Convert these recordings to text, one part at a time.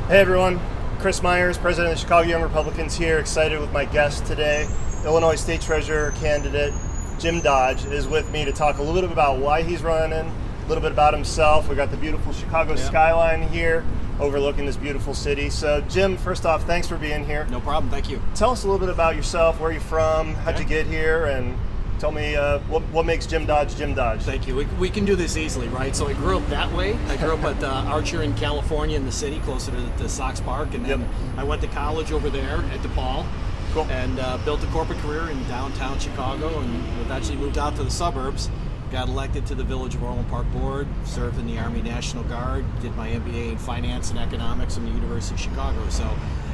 Hey everyone, Chris Myers, President of the Chicago Young Republicans here, excited with my guest today. Illinois State Treasurer candidate Jim Dodge is with me to talk a little bit about why he's running, a little bit about himself. We got the beautiful Chicago skyline here, overlooking this beautiful city. So Jim, first off, thanks for being here. No problem, thank you. Tell us a little bit about yourself, where you're from, how'd you get here, and tell me what makes Jim Dodge Jim Dodge. Thank you. We can do this easily, right? So I grew up that way. I grew up at Archer in California in the city, closer to Sox Park, and then I went to college over there at DePaul. Cool. And built a corporate career in downtown Chicago, and eventually moved out to the suburbs. Got elected to the Village of Orland Park Board, served in the Army National Guard, did my MBA in Finance and Economics from the University of Chicago. So,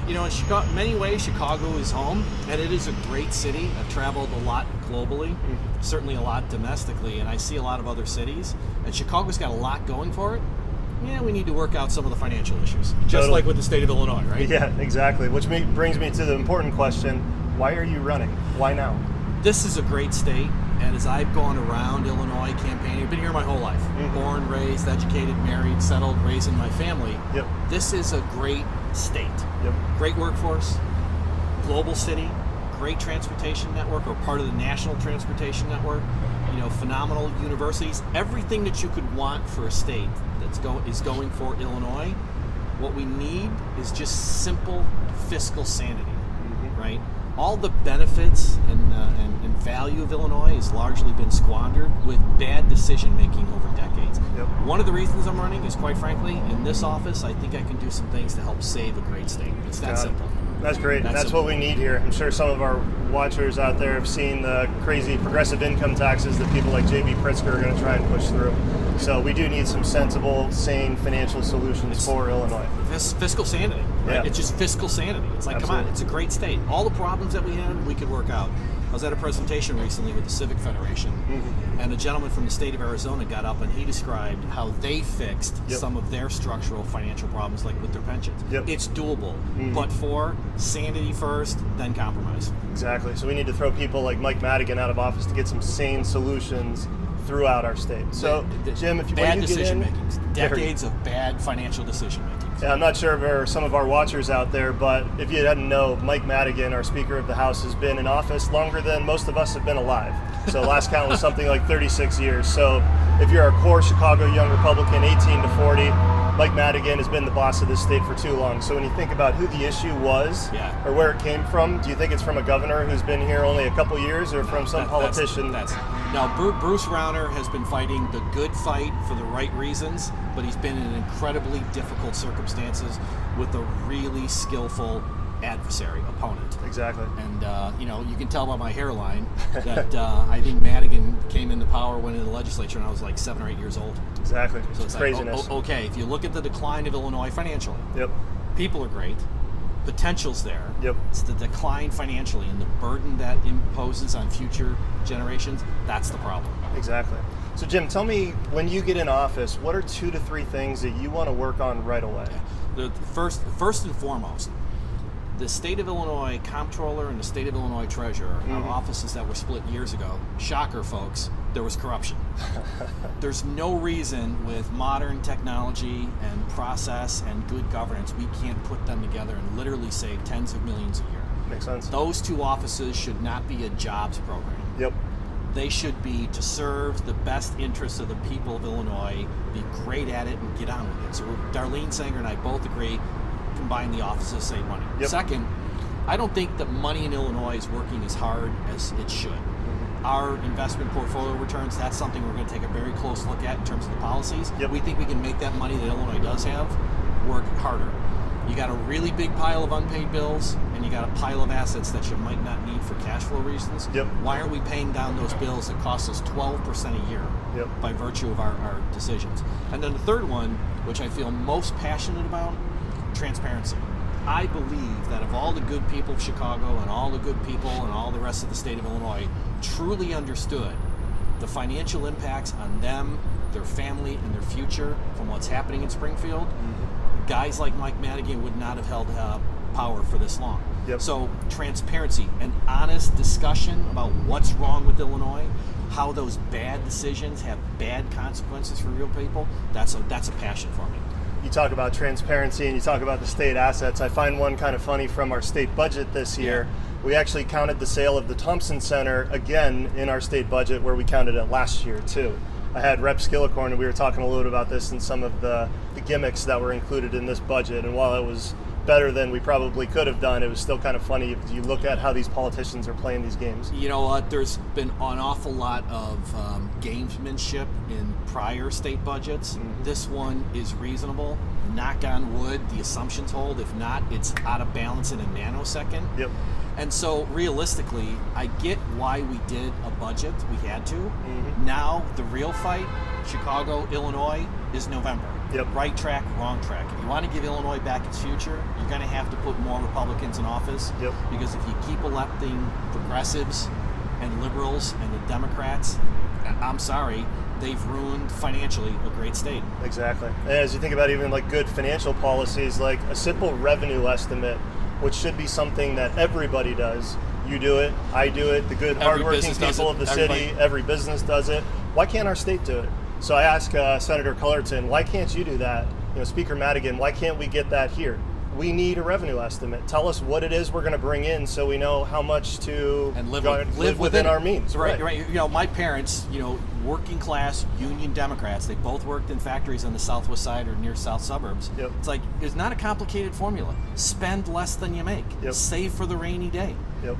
you know, in many ways, Chicago is home, and it is a great city. I've traveled a lot globally, certainly a lot domestically, and I see a lot of other cities. And Chicago's got a lot going for it. Yeah, we need to work out some of the financial issues, just like with the state of Illinois, right? Yeah, exactly. Which brings me to the important question: why are you running? Why now? This is a great state, and as I've gone around Illinois campaigning, I've been here my whole life. Born, raised, educated, married, settled, raising my family. This is a great state. Great workforce, global city, great transportation network, or part of the national transportation network. You know, phenomenal universities. Everything that you could want for a state is going for Illinois. What we need is just simple fiscal sanity, right? All the benefits and value of Illinois has largely been squandered with bad decision making over decades. One of the reasons I'm running is, quite frankly, in this office, I think I can do some things to help save a great state. It's that simple. That's great. That's what we need here. I'm sure some of our watchers out there have seen the crazy progressive income taxes that people like J.B. Pritzker are going to try and push through. So we do need some sensible, sane financial solutions for Illinois. Fiscal sanity, right? It's just fiscal sanity. It's like, come on, it's a great state. All the problems that we have, we could work out. I was at a presentation recently with the Civic Federation, and a gentleman from the state of Arizona got up and he described how they fixed some of their structural financial problems, like with their pensions. It's doable, but for sanity first, then compromise. Exactly. So we need to throw people like Mike Madigan out of office to get some sane solutions throughout our state. So, Jim, if you bad decision making, decades of bad financial decision making. Yeah, I'm not sure if there are some of our watchers out there, but if you didn't know, Mike Madigan, our Speaker of the House, has been in office longer than most of us have been alive. So last count was something like 36 years. So if you're a core Chicago young Republican, 18 to 40, Mike Madigan has been the boss of this state for too long. So when you think about who the issue was or where it came from, do you think it's from a governor who's been here only a couple years, or from some politician? No, Bruce Rauner has been fighting the good fight for the right reasons, but he's been in incredibly difficult circumstances with a really skillful adversary, opponent. Exactly. And, you know, you can tell by my hairline that I think Madigan came into power, went into the legislature, and I was like 7 or 8 years old. Exactly. So it's craziness. Like, okay, if you look at the decline of Illinois financially, people are great, potential's there. It's the decline financially and the burden that imposes on future generations, that's the problem. Exactly. So Jim, tell me, when you get in office, what are 2 to 3 things that you want to work on right away? The first and foremost, the state of Illinois comptroller and the state of Illinois treasurer are offices that were split years ago. Shocker, folks, there was corruption. There's no reason with modern technology and process and good governance we can't put them together and literally save tens of millions a year. Makes sense. Those 2 offices should not be a jobs program. They should be to serve the best interests of the people of Illinois, be great at it, and get on with it. So Darlene Sanger and I both agree, combine the offices, save money. Second, I don't think that money in Illinois is working as hard as it should. Our investment portfolio returns, that's something we're going to take a very close look at in terms of the policies. We think we can make that money that Illinois does have work harder. You got a really big pile of unpaid bills, and you got a pile of assets that you might not need for cash flow reasons. Why aren't we paying down those bills that cost us 12% a year by virtue of our decisions? And then the third one, which I feel most passionate about, transparency. I believe that if all the good people of Chicago and all the good people and all the rest of the state of Illinois truly understood the financial impacts on them, their family, and their future from what's happening in Springfield, guys like Mike Madigan would not have held power for this long. So transparency, an honest discussion about what's wrong with Illinois, how those bad decisions have bad consequences for real people, that's a passion for me. you talk about transparency and you talk about the state assets. I find one kind of funny from our state budget this year. We actually counted the sale of the Thompson Center again in our state budget, where we counted it last year too. I had Rep. Skillicorn, and we were talking a little bit about this and some of the gimmicks that were included in this budget. And while it was better than we probably could have done, it was still kind of funny if you look at how these politicians are playing these games. You know what? There's been an awful lot of gamesmanship in prior state budgets. This one is reasonable. Knock on wood, the assumptions hold. If not, it's out of balance in a nanosecond. Yep. And so realistically, I get why we did a budget. We had to. Now the real fight, Chicago, Illinois, is November. Yep. Right track, wrong track. If you want to give Illinois back its future, you're going to have to put more Republicans in office. Yep. Because if you keep electing progressives and liberals and the Democrats, I'm sorry, they've ruined financially a great state. Exactly. And as you think about even like good financial policies, like a simple revenue estimate, which should be something that everybody does. You do it, I do it, the good, hardworking people of the city, every business does it. Why can't our state do it? So I asked Senator Cullerton, why can't you do that? Speaker Madigan, why can't we get that here? We need a revenue estimate. Tell us what it is we're going to bring in, so we know how much to live within our means. Right. My parents, working class union Democrats, they both worked in factories on the southwest side or near south suburbs. Yep. It's like, it's not a complicated formula. Spend less than you make. Yep. Save for the rainy day. Yep.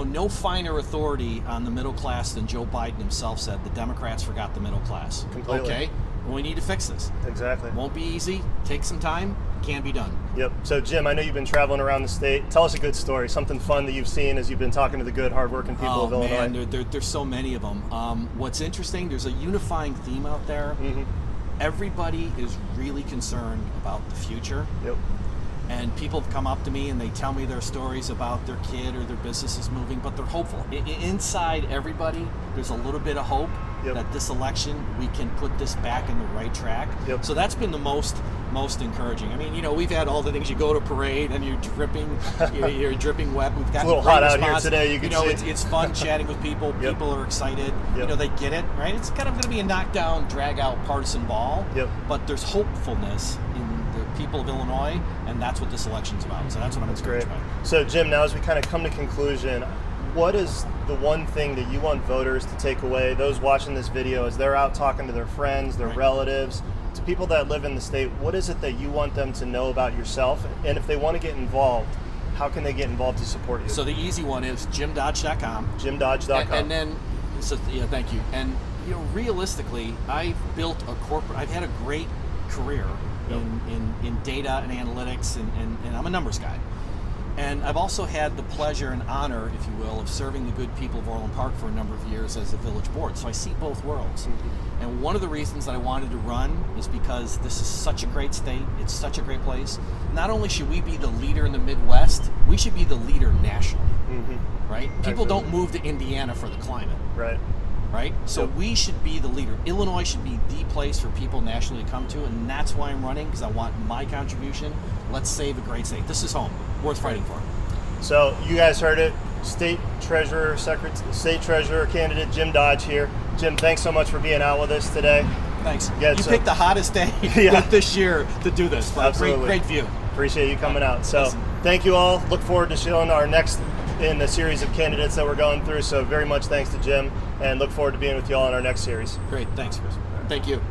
No finer authority on the middle class than Joe Biden himself said the Democrats forgot the middle class. Completely. Okay, we need to fix this. Exactly. Won't be easy. Take some time. Can be done. Yep. So Jim, I know you've been traveling around the state. Tell us a good story, something fun that you've seen as you've been talking to the good, hardworking people of Illinois. Man, there's so many of them. What's interesting, there's a unifying theme out there. Everybody is really concerned about the future. Yep. And people have come up to me and they tell me their stories about their kid or their business is moving, but they're hopeful. Inside everybody, there's a little bit of hope that this election, we can put this back in the right track. Yep. So that's been the most encouraging. I mean, we've had all the things. You go to parade and you're dripping, you're dripping wet. We've got it's a little hot out here today. You can see. It's fun chatting with people. Yep. People are excited. Yep. They get it, right? It's kind of going to be a knockdown, drag out partisan ball. Yep. But there's hopefulness in the people of Illinois, and that's what this election's about. So that's what I'm encouraged by. So Jim, now as we kind of come to conclusion, what is the one thing that you want voters to take away, those watching this video, as they're out talking to their friends, their relatives, to people that live in the state, what is it that you want them to know about yourself? And if they want to get involved, how can they get involved to support you? So the easy one is jimdodge.com. Jimdodge.com. And then, thank you. And, realistically, I've had a great career in data and analytics, and I'm a numbers guy. And I've also had the pleasure and honor, if you will, of serving the good people of Orland Park for a number of years as a village board. So I see both worlds. And one of the reasons that I wanted to run is because this is such a great state. It's such a great place. Not only should we be the leader in the Midwest, we should be the leader nationally. Right? People don't move to Indiana for the climate. Right? So we should be the leader. Illinois should be the place for people nationally to come to, and that's why I'm running, because I want my contribution. Let's save a great state. This is home. Worth fighting for. So you guys heard it. State Treasurer candidate Jim Dodge here. Jim, thanks so much for being out with us today. Thanks. You picked the hottest day this year to do this. Absolutely. Great view. Appreciate you coming out. So thank you all. Look forward to showing our next in the series of candidates that we're going through. So very much thanks to Jim, and look forward to being with you all in our next series. Great. Thanks, Chris. Thank you.